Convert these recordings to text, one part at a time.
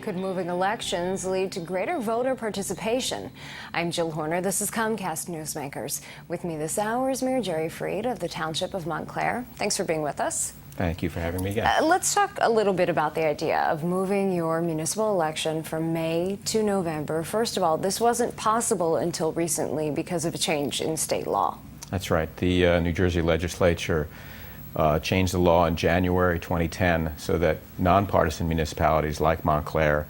Could moving elections lead to greater voter participation? I'm Jill Horner. This is Comcast Newsmakers. With me this hour is Mayor Jerry Freed of the Township of Montclair. Thanks for being with us. Thank you for having me again. Let's talk a little bit about the idea of moving your municipal election from May to November. First of all, this wasn't possible until recently because of a change in state law. That's right. The New Jersey legislature changed the law in January 2010 so that nonpartisan municipalities like Montclair,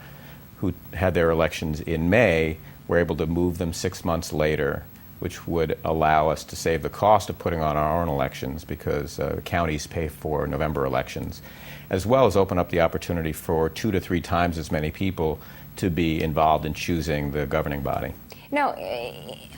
who had their elections in May, were able to move them 6 months later, which would allow us to save the cost of putting on our own elections because counties pay for November elections, as well as open up the opportunity for 2 to 3 times as many people to be involved in choosing the governing body. Now,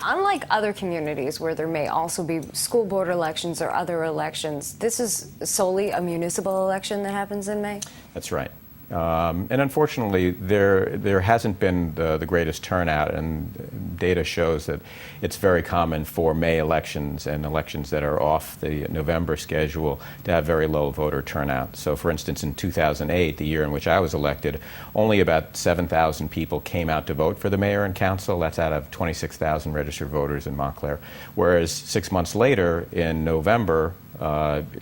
unlike other communities where there may also be school board elections or other elections, this is solely a municipal election that happens in May? That's right. And unfortunately, there hasn't been the greatest turnout, and data shows that it's very common for May elections and elections that are off the November schedule to have very low voter turnout. So, for instance, in 2008, the year in which I was elected, only about 7,000 people came out to vote for the mayor and council. That's out of 26,000 registered voters in Montclair. Whereas 6 months later, in November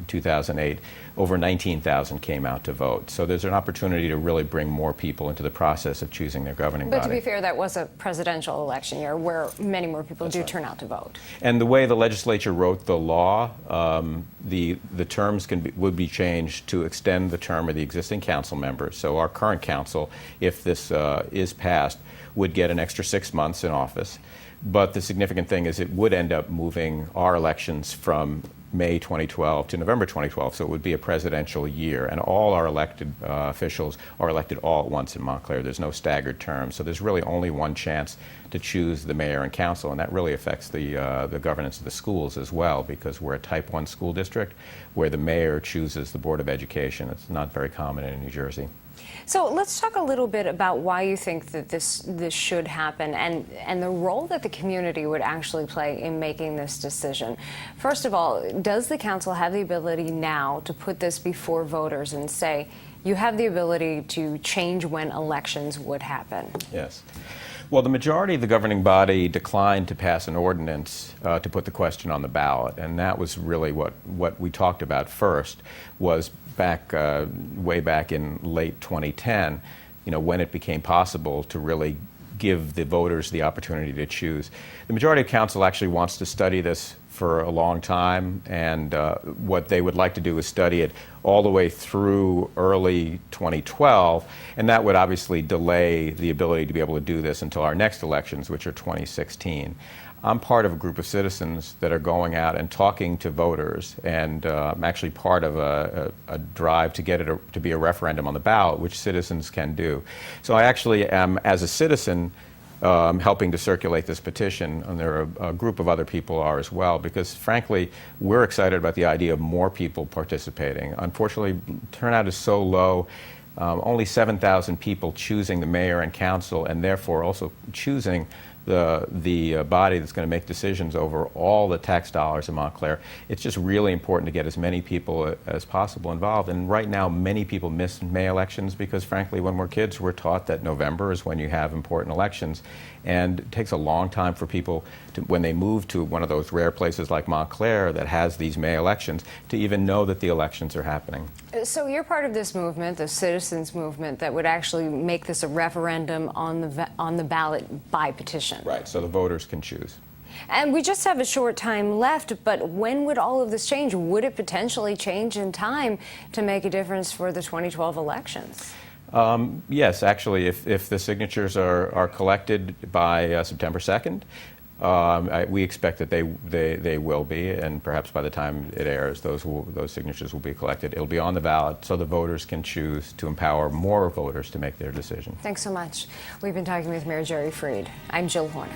2008, over 19,000 came out to vote. So there's an opportunity to really bring more people into the process of choosing their governing body. But to be fair, that was a presidential election year where many more people do turn out to vote. And the way the legislature wrote the law, the terms would be changed to extend the term of the existing council members. So our current council, if this is passed, would get an extra 6 months in office. But the significant thing is it would end up moving our elections from May 2012 to November 2012, so it would be a presidential year, and all our elected officials are elected all at once in Montclair. There's no staggered term, so there's really only one chance to choose the mayor and council, and that really affects the governance of the schools as well, because we're a Type 1 school district where the mayor chooses the Board of Education. It's not very common in New Jersey. So let's talk a little bit about why you think that this should happen and the role that the community would actually play in making this decision. First of all, does the council have the ability now to put this before voters and say, you have the ability to change when elections would happen? Yes. Well, the majority of the governing body declined to pass an ordinance to put the question on the ballot, and that was really what we talked about first, was way back in late 2010, when it became possible to really give the voters the opportunity to choose. The majority of council actually wants to study this for a long time, and what they would like to do is study it all the way through early 2012, and that would obviously delay the ability to be able to do this until our next elections, which are 2016. I'm part of a group of citizens that are going out and talking to voters, and I'm actually part of a drive to get it to be a referendum on the ballot, which citizens can do. So I actually am, as a citizen, helping to circulate this petition, and there are a group of other people are as well, because frankly, we're excited about the idea of more people participating. Unfortunately, turnout is so low. Only 7,000 people choosing the mayor and council, and therefore also choosing the body that's going to make decisions over all the tax dollars in Montclair. It's just really important to get as many people as possible involved. And right now, many people miss May elections because, frankly, when we're kids, we're taught that November is when you have important elections. And it takes a long time for people, when they move to one of those rare places like Montclair that has these May elections, to even know that the elections are happening. So you're part of this movement, the citizens movement, that would actually make this a referendum on the ballot by petition. Right, so the voters can choose. And we just have a short time left, but when would all of this change? Would it potentially change in time to make a difference for the 2012 elections? Yes, actually, if the signatures are collected by September 2nd, we expect that they will be, and perhaps by the time it airs, those signatures will be collected. It'll be on the ballot so the voters can choose to empower more voters to make their decision. Thanks so much. We've been talking with Mayor Jerry Freed. I'm Jill Horner.